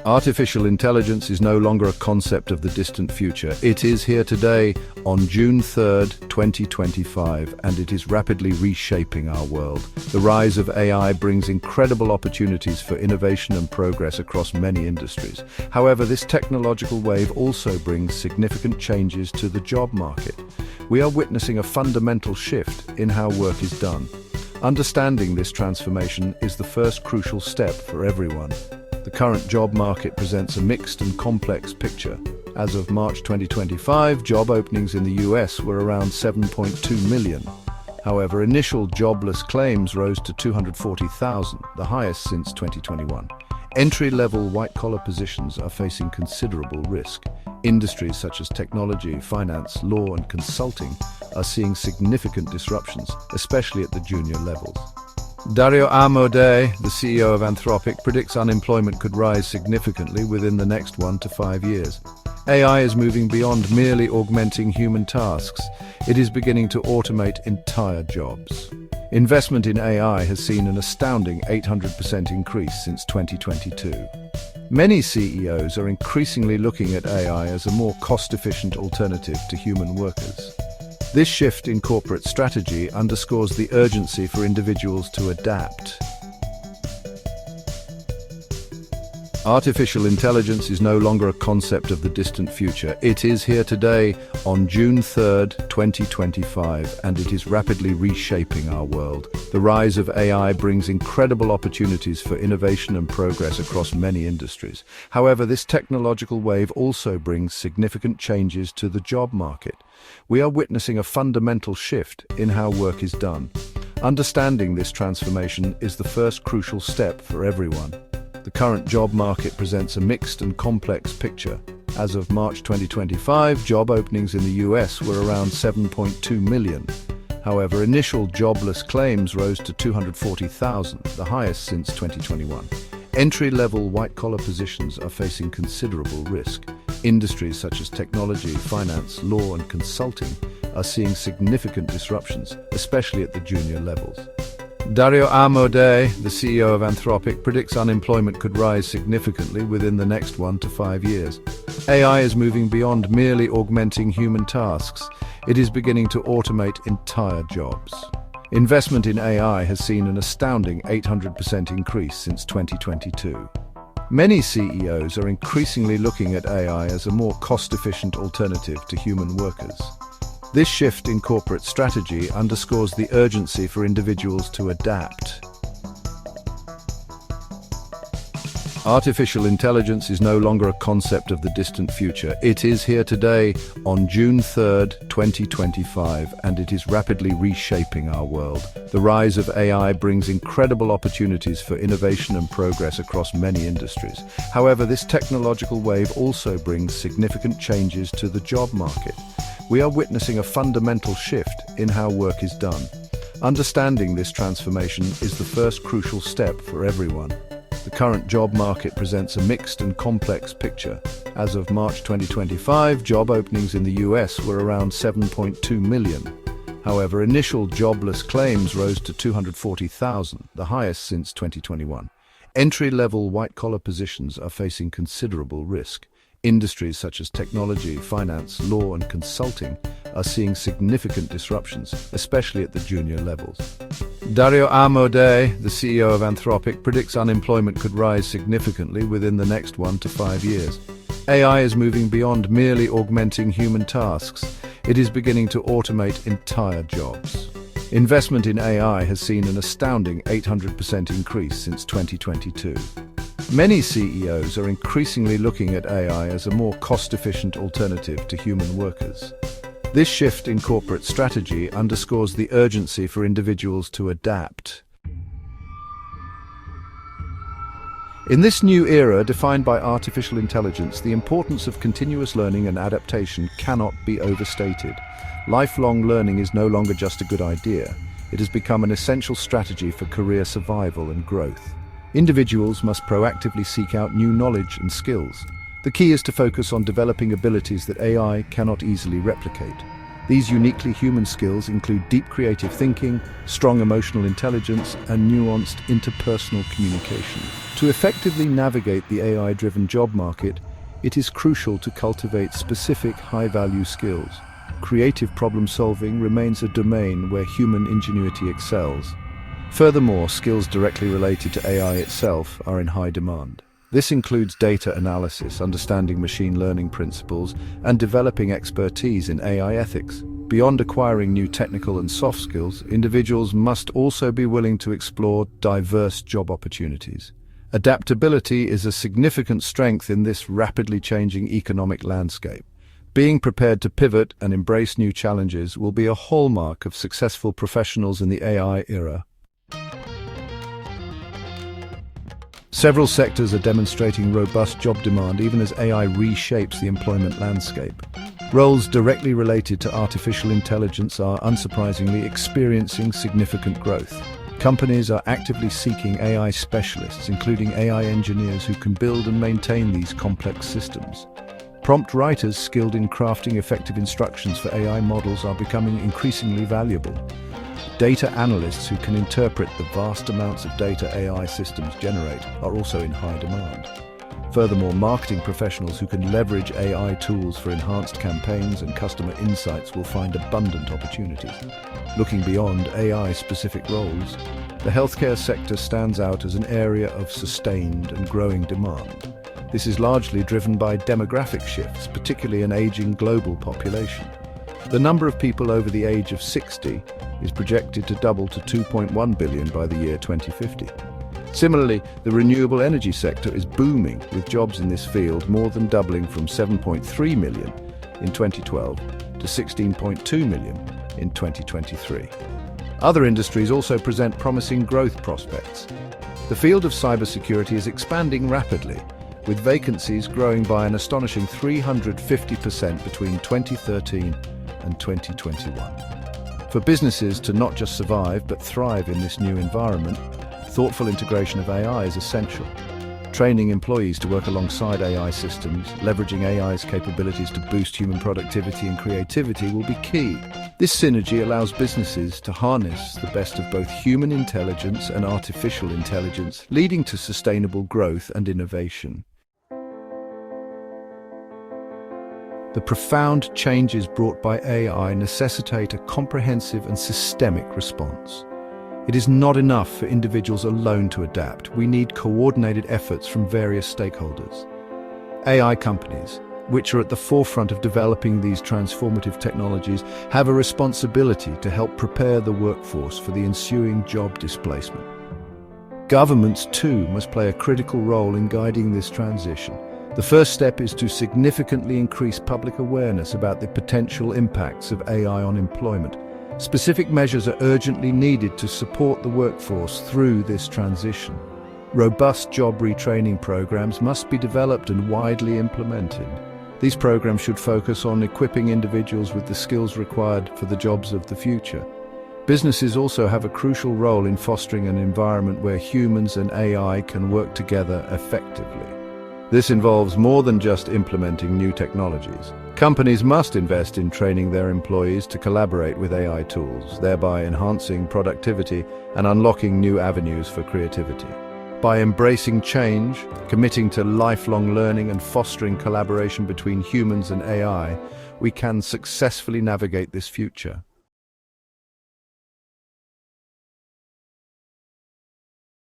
Artificial intelligence is no longer a concept of the distant future. It is here today on June 3rd, 2025, and it is rapidly reshaping our world. The rise of AI brings incredible opportunities for innovation and progress across many industries. However, this technological wave also brings significant changes to the job market. We are witnessing a fundamental shift in how work is done. Understanding this transformation is the first crucial step for everyone. The current job market presents a mixed and complex picture. As of March 2025, job openings in the US were around 7.2 million. However, initial jobless claims rose to 240,000, the highest since 2021. Entry-level white-collar positions are facing considerable risk. Industries such as technology, finance, law, and consulting are seeing significant disruptions, especially at the junior levels. Dario Amodei, the CEO of Anthropic, predicts unemployment could rise significantly within the next 1 to 5 years. AI is moving beyond merely augmenting human tasks. It is beginning to automate entire jobs. Investment in AI has seen an astounding 800% increase since 2022. Many CEOs are increasingly looking at AI as a more cost-efficient alternative to human workers. This shift in corporate strategy underscores the urgency for individuals to adapt. Artificial intelligence is no longer a concept of the distant future. It is here today on June 3rd, 2025, and it is rapidly reshaping our world. The rise of AI brings incredible opportunities for innovation and progress across many industries. However, this technological wave also brings significant changes to the job market. We are witnessing a fundamental shift in how work is done. Understanding this transformation is the first crucial step for everyone. The current job market presents a mixed and complex picture. As of March 2025, job openings in the US were around 7.2 million. However, initial jobless claims rose to 240,000, the highest since 2021. Entry-level white-collar positions are facing considerable risk. Industries such as technology, finance, law, and consulting are seeing significant disruptions, especially at the junior levels. Dario Amodei, the CEO of Anthropic, predicts unemployment could rise significantly within the next 1 to 5 years. AI is moving beyond merely augmenting human tasks. It is beginning to automate entire jobs. Investment in AI has seen an astounding 800% increase since 2022. Many CEOs are increasingly looking at AI as a more cost-efficient alternative to human workers. This shift in corporate strategy underscores the urgency for individuals to adapt. Artificial intelligence is no longer a concept of the distant future. It is here today on June 3rd, 2025, and it is rapidly reshaping our world. The rise of AI brings incredible opportunities for innovation and progress across many industries. However, this technological wave also brings significant changes to the job market. We are witnessing a fundamental shift in how work is done. Understanding this transformation is the first crucial step for everyone. The current job market presents a mixed and complex picture. As of March 2025, job openings in the US were around 7.2 million. However, initial jobless claims rose to 240,000, the highest since 2021. Entry-level white-collar positions are facing considerable risk. Industries such as technology, finance, law, and consulting are seeing significant disruptions, especially at the junior levels. Dario Amodei, the CEO of Anthropic, predicts unemployment could rise significantly within the next 1 to 5 years. AI is moving beyond merely augmenting human tasks. It is beginning to automate entire jobs. Investment in AI has seen an astounding 800% increase since 2022. Many CEOs are increasingly looking at AI as a more cost-efficient alternative to human workers. This shift in corporate strategy underscores the urgency for individuals to adapt. In this new era defined by artificial intelligence, the importance of continuous learning and adaptation cannot be overstated. Lifelong learning is no longer just a good idea. It has become an essential strategy for career survival and growth. Individuals must proactively seek out new knowledge and skills. The key is to focus on developing abilities that AI cannot easily replicate. These uniquely human skills include deep creative thinking, strong emotional intelligence, and nuanced interpersonal communication. To effectively navigate the AI-driven job market, it is crucial to cultivate specific high-value skills. Creative problem-solving remains a domain where human ingenuity excels. Furthermore, skills directly related to AI itself are in high demand. This includes data analysis, understanding machine learning principles, and developing expertise in AI ethics. Beyond acquiring new technical and soft skills, individuals must also be willing to explore diverse job opportunities. Adaptability is a significant strength in this rapidly changing economic landscape. Being prepared to pivot and embrace new challenges will be a hallmark of successful professionals in the AI era. Several sectors are demonstrating robust job demand even as AI reshapes the employment landscape. Roles directly related to artificial intelligence are unsurprisingly experiencing significant growth. Companies are actively seeking AI specialists, including AI engineers who can build and maintain these complex systems. Prompt writers skilled in crafting effective instructions for AI models are becoming increasingly valuable. Data analysts who can interpret the vast amounts of data AI systems generate are also in high demand. Furthermore, marketing professionals who can leverage AI tools for enhanced campaigns and customer insights will find abundant opportunities. Looking beyond AI-specific roles, the healthcare sector stands out as an area of sustained and growing demand. This is largely driven by demographic shifts, particularly an aging global population. The number of people over the age of 60 is projected to double to 2.1 billion by the year 2050. Similarly, the renewable energy sector is booming, with jobs in this field more than doubling from 7.3 million in 2012 to 16.2 million in 2023. Other industries also present promising growth prospects. The field of cybersecurity is expanding rapidly, with vacancies growing by an astonishing 350% between 2013 and 2021. For businesses to not just survive but thrive in this new environment, thoughtful integration of AI is essential. Training employees to work alongside AI systems, leveraging AI's capabilities to boost human productivity and creativity will be key. This synergy allows businesses to harness the best of both human intelligence and artificial intelligence, leading to sustainable growth and innovation. The profound changes brought by AI necessitate a comprehensive and systemic response. It is not enough for individuals alone to adapt. We need coordinated efforts from various stakeholders. AI companies, which are at the forefront of developing these transformative technologies, have a responsibility to help prepare the workforce for the ensuing job displacement. Governments, too, must play a critical role in guiding this transition. The first step is to significantly increase public awareness about the potential impacts of AI on employment. Specific measures are urgently needed to support the workforce through this transition. Robust job retraining programs must be developed and widely implemented. These programs should focus on equipping individuals with the skills required for the jobs of the future. Businesses also have a crucial role in fostering an environment where humans and AI can work together effectively. This involves more than just implementing new technologies. Companies must invest in training their employees to collaborate with AI tools, thereby enhancing productivity and unlocking new avenues for creativity. By embracing change, committing to lifelong learning and fostering collaboration between humans and AI, we can successfully navigate this future.